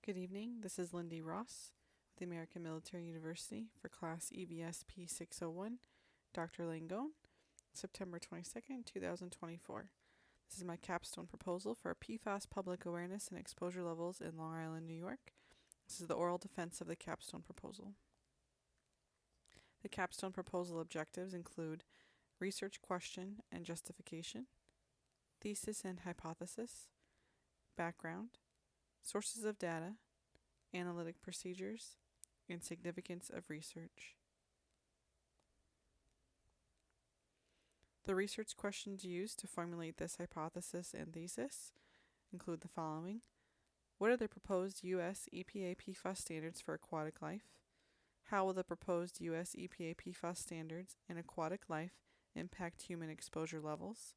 Good evening. This is Lindy Ross with the American Military University for class EVSP 601, Dr. Langone, September 22nd, 2024. This is my capstone proposal for PFAS public awareness and exposure levels in Long Island, New York. This is the oral defense of the capstone proposal. The capstone proposal objectives include research question and justification, thesis and hypothesis, background, sources of data, analytic procedures, and significance of research. The research questions used to formulate this hypothesis and thesis include the following. What are the proposed U.S. EPA PFAS standards for aquatic life? How will the proposed U.S. EPA PFAS standards in aquatic life impact human exposure levels?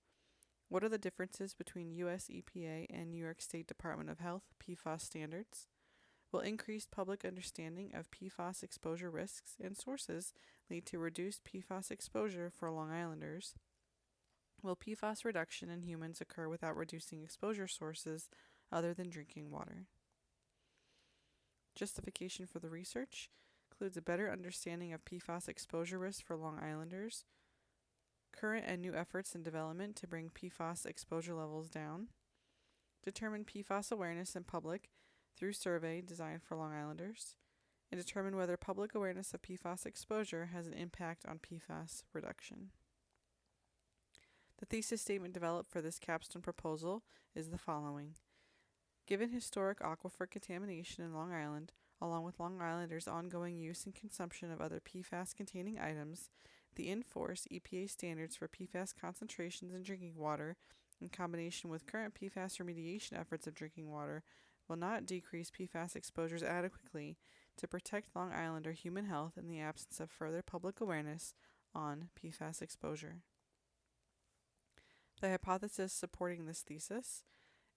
What are the differences between U.S. EPA and New York State Department of Health PFAS standards? Will increased public understanding of PFAS exposure risks and sources lead to reduced PFAS exposure for Long Islanders? Will PFAS reduction in humans occur without reducing exposure sources other than drinking water? Justification for the research includes a better understanding of PFAS exposure risks for Long Islanders, current and new efforts in development to bring PFAS exposure levels down, determine PFAS awareness in public through survey designed for Long Islanders, and determine whether public awareness of PFAS exposure has an impact on PFAS reduction. The thesis statement developed for this capstone proposal is the following. Given historic aquifer contamination in Long Island, along with Long Islanders' ongoing use and consumption of other PFAS-containing items, the in-force EPA standards for PFAS concentrations in drinking water, in combination with current PFAS remediation efforts of drinking water, will not decrease PFAS exposures adequately to protect Long Islander human health in the absence of further public awareness on PFAS exposure. The hypothesis supporting this thesis: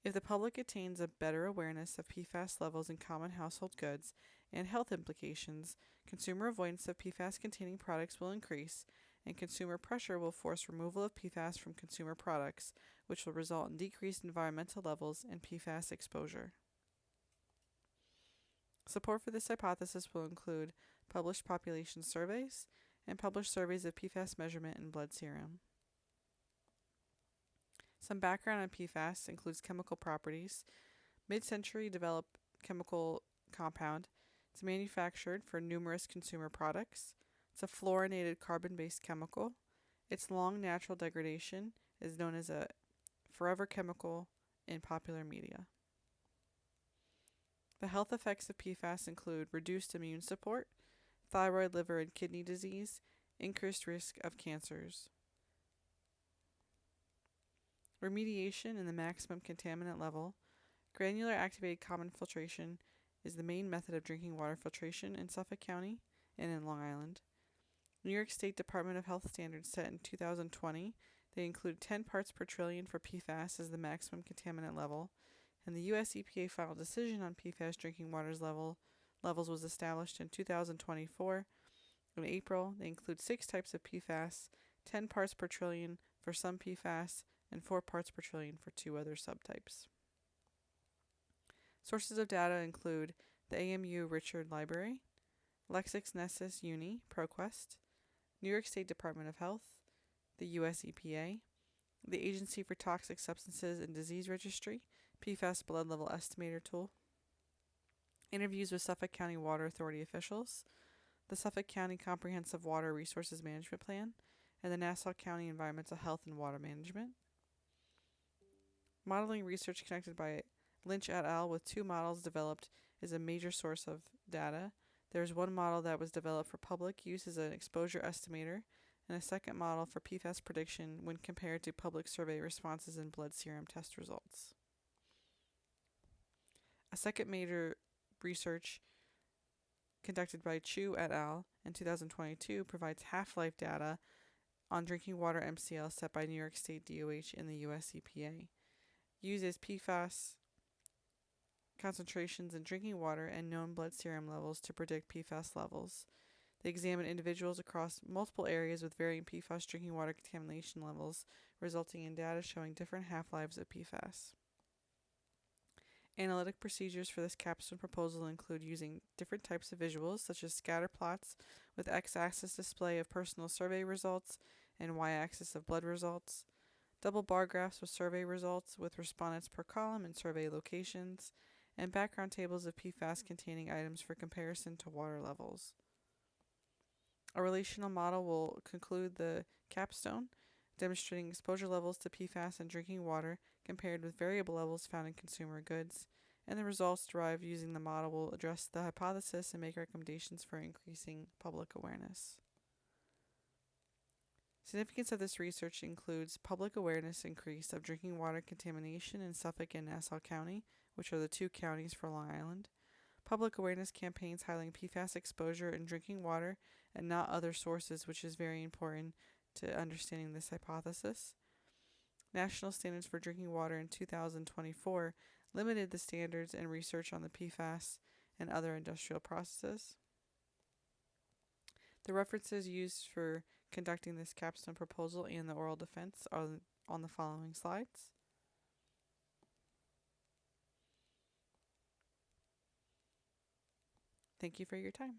if the public attains a better awareness of PFAS levels in common household goods and health implications, consumer avoidance of PFAS-containing products will increase, and consumer pressure will force removal of PFAS from consumer products, which will result in decreased environmental levels and PFAS exposure. Support for this hypothesis will include published population surveys and published surveys of PFAS measurement in blood serum. Some background on PFAS includes chemical properties. Mid-century developed chemical compound. It's manufactured for numerous consumer products. It's a fluorinated carbon-based chemical. Its long natural degradation is known as a forever chemical in popular media. The health effects of PFAS include reduced immune support, thyroid, liver, and kidney disease, increased risk of cancers. Remediation in the maximum contaminant level. Granular activated common filtration is the main method of drinking water filtration in Suffolk County and in Long Island. New York State Department of Health standards set in 2020, they include 10 parts per trillion for PFAS as the maximum contaminant level, and the U.S. EPA final decision on PFAS drinking water levels was established in 2024. In April, they include 6 types of PFAS, 10 parts per trillion for some PFAS, and 4 parts per trillion for 2 other subtypes. Sources of data include the AMU Richard Library, LexisNexis Uni, ProQuest, New York State Department of Health, the U.S. EPA, the Agency for Toxic Substances and Disease Registry, PFAS Blood Level Estimator Tool, interviews with Suffolk County Water Authority officials, the Suffolk County Comprehensive Water Resources Management Plan, and the Nassau County Environmental Health and Water Management. Modeling research connected by Lynch et al. With 2 models developed is a major source of data. There's one model that was developed for public use as an exposure estimator, and a second model for PFAS prediction when compared to public survey responses and blood serum test results. A second major research conducted by Chu et al. In 2022 provides half-life data on drinking water MCL set by New York State DOH and the U.S. EPA. Uses PFAS concentrations in drinking water and known blood serum levels to predict PFAS levels. They examine individuals across multiple areas with varying PFAS drinking water contamination levels, resulting in data showing different half-lives of PFAS. Analytic procedures for this capstone proposal include using different types of visuals, such as scatter plots with x-axis display of personal survey results and y-axis of blood results, double bar graphs with survey results with respondents per column and survey locations, and background tables of PFAS containing items for comparison to water levels. A relational model will conclude the capstone, demonstrating exposure levels to PFAS in drinking water compared with variable levels found in consumer goods, and the results derived using the model will address the hypothesis and make recommendations for increasing public awareness. Significance of this research includes public awareness increase of drinking water contamination in Suffolk and Nassau County, which are the two counties for Long Island, public awareness campaigns highlighting PFAS exposure in drinking water and not other sources, which is very important to understanding this hypothesis. National standards for drinking water in 2024 limited the standards and research on the PFAS and other industrial processes. The references used for conducting this capstone proposal and the oral defense are on the following slides. Thank you for your time.